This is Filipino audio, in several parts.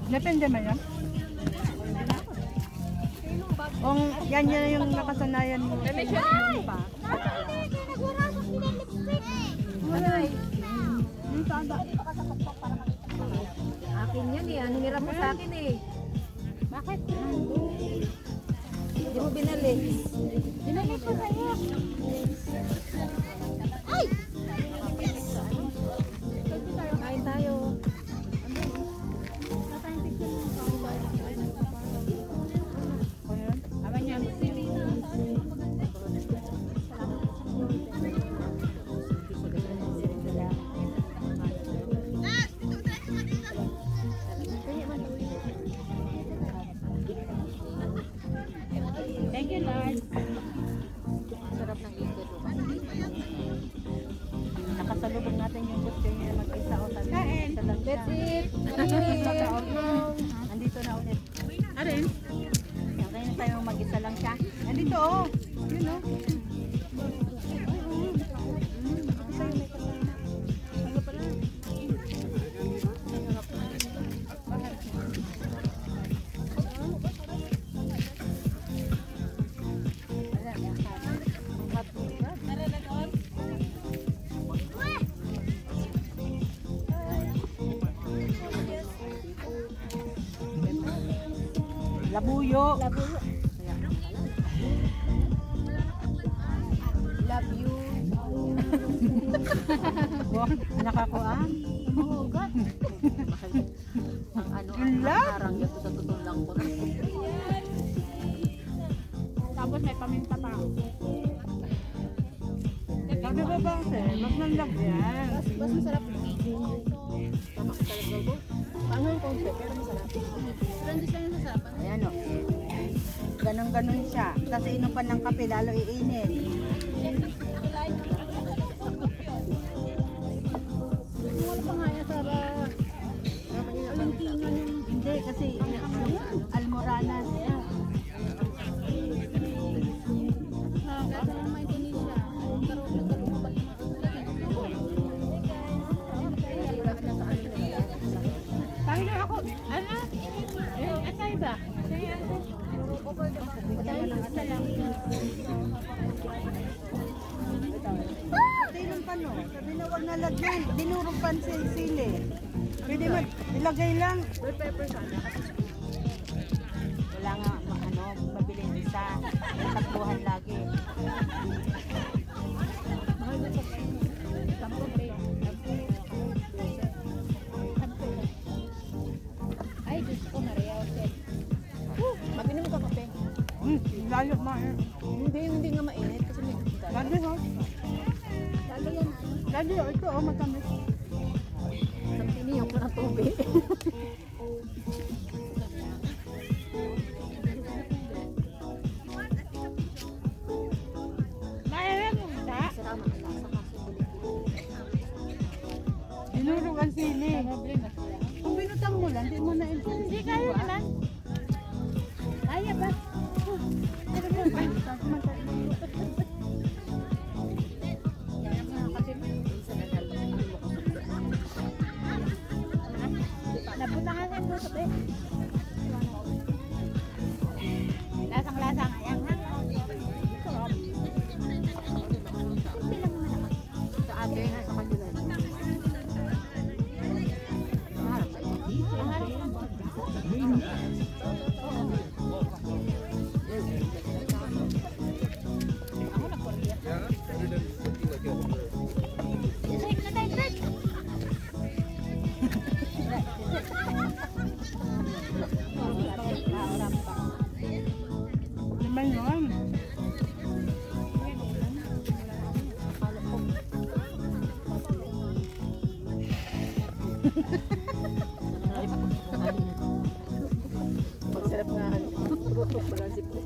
Depende man yan. Kung yan yung nakasanayan mo. Ay! Pa. Ay! Akin yan eh. Ang hirap mo sa akin eh. Bakit? Hindi mo binali. Binali ko sa'yo. Ay! Kain tayo. Thank you, Lord. Sarap ng ikot. Nakasalubong natin yung gusto niya mag-isa o sa Kain. That's it. Nandito na ulit. Arin? Kaya na tayo mag-isa lang siya. Nandito oh. Yun oh. Labuyo. Labuyo. Love you. Nakakuan. Mahugat. Ang ano, ang harang yan sa tutong lang ko. Tapos may paminta pa. Sabi ba ba kasi, mas nandak yan. Mas masarap. Tama ka talaga ko. Paano yung konti? Pero masarap. Trendis lang yung masarap. Ayan o. Ganon-ganon siya. Kasi inupan ng kape, lalo iinit. Wala pa nga yan, Sarah. Hindi, kasi almoranas. Tayo ako. Ano? Asay ba? Tinong pano. Sabi na wag nalagyan. Dinurong pansin sili. Pwede mo ilagay lang. With pepper sana. Wala nga ano, mabiling isa. Takbuhan lagi. Ay, Diyos ko, Maria. Mag-inom ka kape. Lalo ma. Hindi nga mainit kasi may kutsara. Lalo ho. Lalo yan. Lalo ito oh, matamis. Tiniyok ko ng tubig. Mayroon mo ba? Sarap ang lasa kasi Dinurong ang sili. Kung binutang mo lang, hindi mo na hindi kaya naman. Kaya ba? Nabutangan ang gusto eh. Lasang-lasang ayan ha. sa atin sa kanila. Maharap sa Naman yun. Masarap nga ano. Tutok pala si po.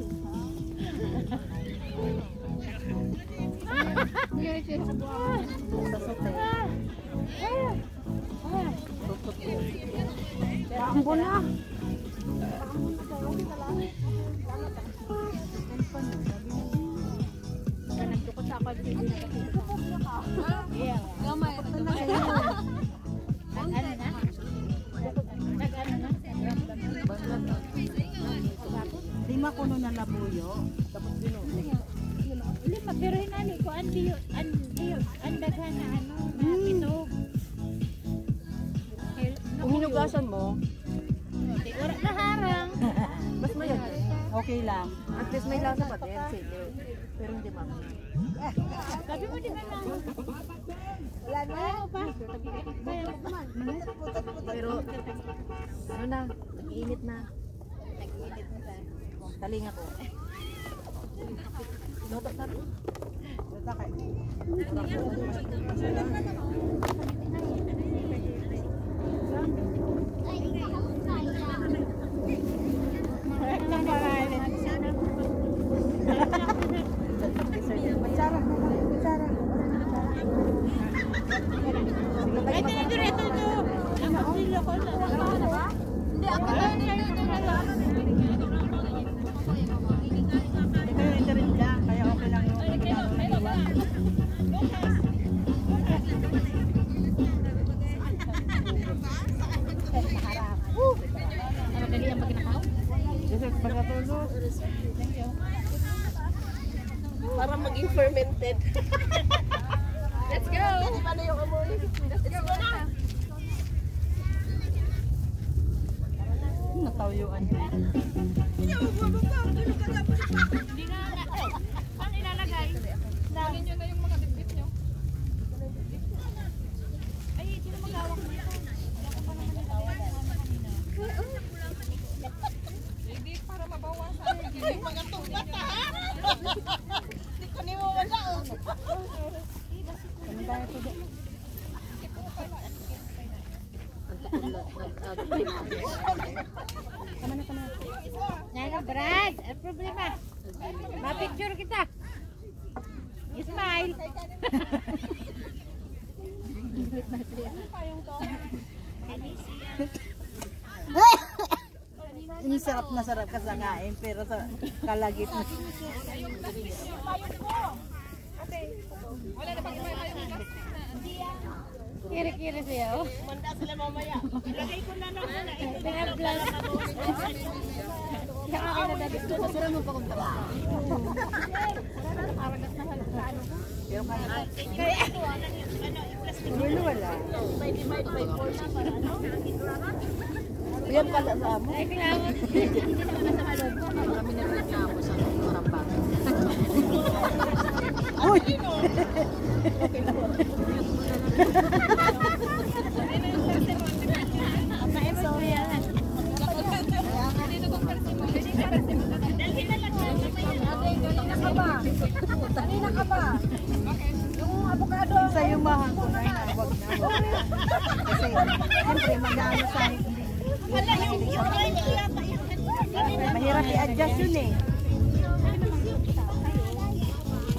Rambo na. Nagtukot sa ako. Gamay. Ano na? mga kuno ng labuyo. Tapos binuo. Lima, pero hinali ko, ang daghan na ano, na inog. Kung hinugasan mo, Di oras na harang. mas mayat. Okay lang. At least may lasa pa din, sige. Pero hindi mami. Sabi mo di ba lang? Wala na. Pa. Pero, ano na, nag-iinit na. Nag-init na sa. Taling ako. Lobat na rin. Ay, ito. Nakapilo ko na. Hindi, ako lang nito na lang. Ito yung interim lang, kaya okay lang yung Madali ang magnakaw. Para maging fermented. Let's go! Paano yung amoy? Let's go na! natawuan. Hindi na. Paano ilalagay? Lagyan nyo na yung mga dibdib nyo. Ay, sino magawak mo ito? Wala ko pa naman nilawak kanina. Hindi, para mabawasan. Hindi mga tubat ha? Hindi ko ni mo wala o. Nana Brad, ang problema. Ma-picture kita. Smile. Ini sarap na sarap kasangkain pero sa kalagit mo. Kiri-kiri siya, oh. Manda sila mamaya. Ilagay ko na lang muna. Dengan plus. Kaya ka na dati. Masara mo pa kung tama. Aragat na halkaan. Pero kaya Wala wala. may divide by 4 na para ano? Yan pala sa amo. Ay, kailangan. Hindi naman nasa malog. Kami nagreklamo sa Marambang. Uy! So, yan. Kanina ka ba? Yung avocado. Sa yung mahang ko na wag na. Kasi siyempre mag-ano sa Wala yung mahirap i-adjust yun eh.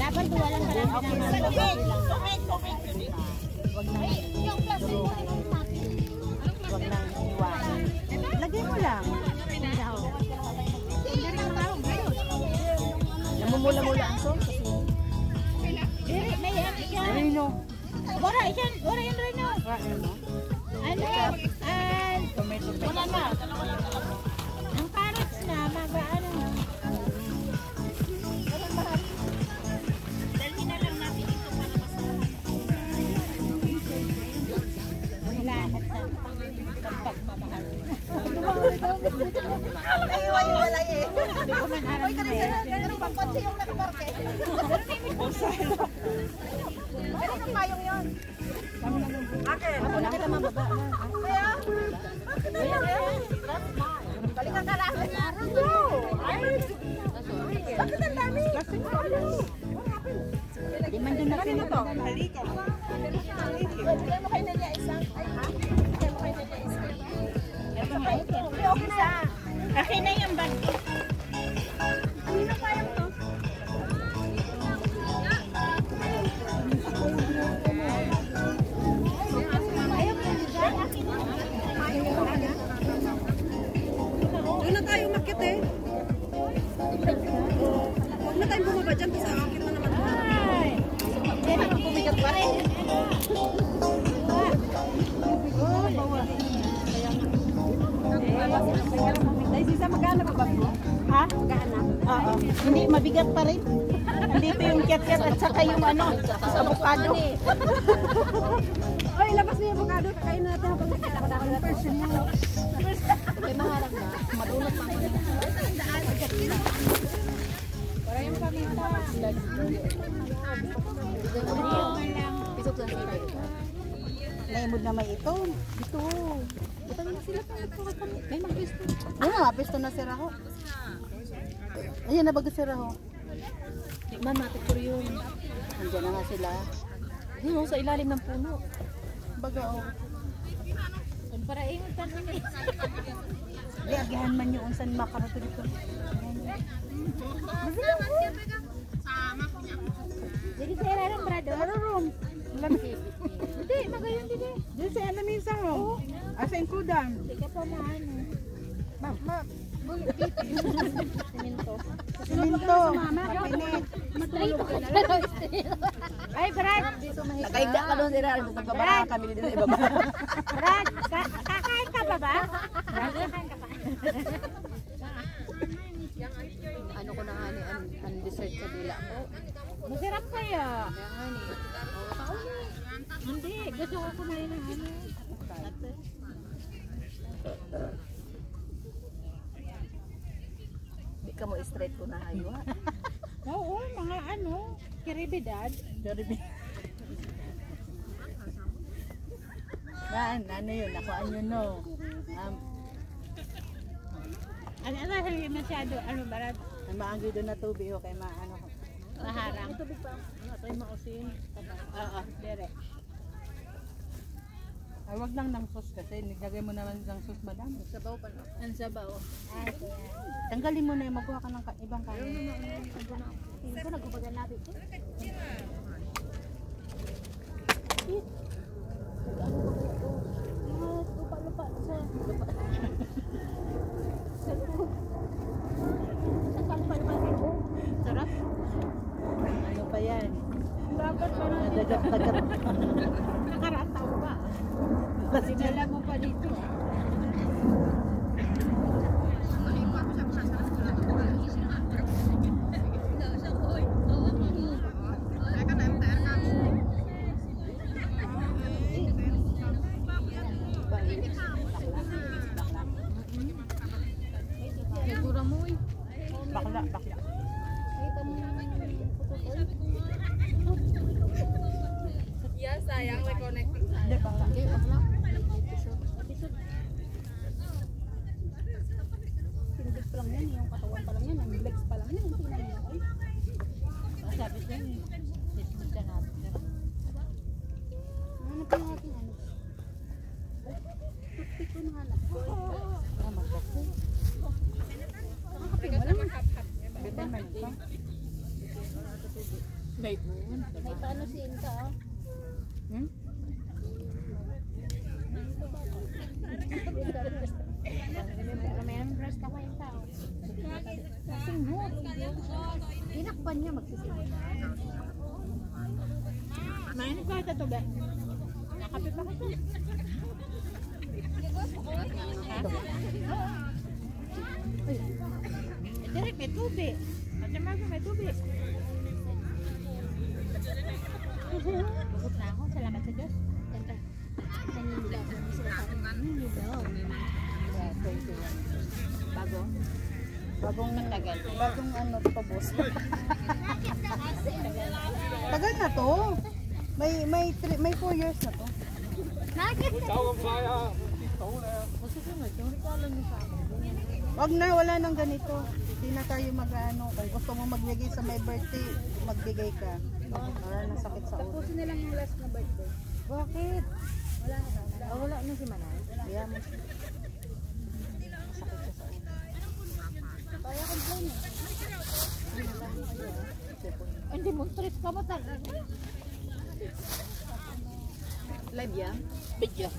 dapat tuwalan ka lang. Wag nang iwain. Lagay mo lang. Namumula-mula ang sauce. Diri, may yan. Rino. Ora yan Rino. Ano? Ano? And Tomato wala na. Ang carrots na, mag-ano na. Dalhin na lang natin ito para masarap. Lahat na. Pagmamahal. Ay, wala eh. Hindi ko man alam na eh. Ganun pa pansi yung nakaparke. Ganun ang payong yun. Akin. Ako na kita mababa. Kaya? Balikan ka lang. Bakit ang dami? Di man doon natin ito. Halika. Kaya mo kayo nila isang. Ay, ha? Kaya mo kayo nila isang. Okay na. Akin na yung bag. Kanino kaya mo to? Doon na tayo makit eh. Huwag na tayong bumaba dyan kasi akit na naman. Ay! Yan ang bumigat pa rin. Ay, si Isa magana pa ba mo? Ha? Magana. Oo. Hindi, mabigat pa rin. Andito yung kiat-kiat at saka yung ano, avocado. Oy, labas mo yung avocado. Kakain natin habang nakita ko na person mo. May maharap na. Madunot pa. Para yung paminta. Pisok sa sila. Naimod na may ito. Ito. Buta na sila pa. May mag-pisto. Ayun na, pisto na si Raho. Ayun na bago si Raho. Tikman natin po yun. Andiyan na nga sila. Yun mo, sa ilalim ng puno. Baga o. Para ingat ka nun eh. Di, agihan man yung unsan makaroto dito. Jadi saya larang berada. Room. Hindi, magayon din eh. Diyan sa ano minsan o. Asa yung kudan. Hindi ka pa maano. Siminto. Siminto. Kapinit. Matulog ka na. Ay, Brad. Nakaigda ka doon si Raho. Nagbabara kami dito sa ibaba. Brad, kakain ka ba ba? Brad, kakain ka pa. Ano ko na nga ni ang dessert sa dila ko. Masarap kaya. Kaya nga ni. Hindi, gusto ko kumain ng ano. Di ka mo straight ko na aywa. Oo, mga ano, kiribidad. Yan, ano yun? Nakuhaan yun no. Ano hindi masyado, ano Brad? Ay maanggi doon na tubig o kay maano. Maharang. Ano tayo mausin? Oo. Dere. Ay wag lang ng sauce kasi nilagay mo naman ng sauce madami. Sabaw pa na. Ang sabaw. Tanggalin mo na yung magkuha ka ng ibang kanin. Hindi ko nagubagan natin ito. Lupa-lupa sa lupa. Sarap. Ano pa yan? Dapat pa na dito. Dagat-dagat. Nakarataw ba? Dinala mo pa dito. Sigura mo eh. Bakla. Yeah, sayang may connecting. Hindi, bakla. Hindi, bakla. Sinubos pa lang yan, yung katawan pa lang yan, ang legs pa lang yan, yung tingnan mo. Sabi ko yun. Sismid ka natin. Ano pa natin ano? Toothpick ko na hanap ko. Magkasi. Nakakapin mo lang. Bitin man ito. May buwan. May paano si Inka ah. Hmm? May ang breast ka pa yung tao. Singhot. Inakban niya magsisinghot. Mainit ka ito ba? Nakapit pa kasi. Direk, may tubig. At naman may tubig. Bukod na ako. Salamat sa Diyos. Ganda. Naninilaw. Hindi sila sa akin. Naninilaw. Bago? Bagong tagal. Bagong ano, tubos. Tagal na to. May 4 years na to. Wag na, wala nang ganito. Hindi na tayo mag-ano. Kung gusto mo magbigay sa my birthday, magbigay ka. Wala na sakit sa ulo. Tapusin nila yung last na birthday. Bakit? Wala na. Wala na si Manay. Kaya mo. Masakit siya sa ulo. Kaya complain eh. Hindi mo stress ka ba talaga? Live yan? Video.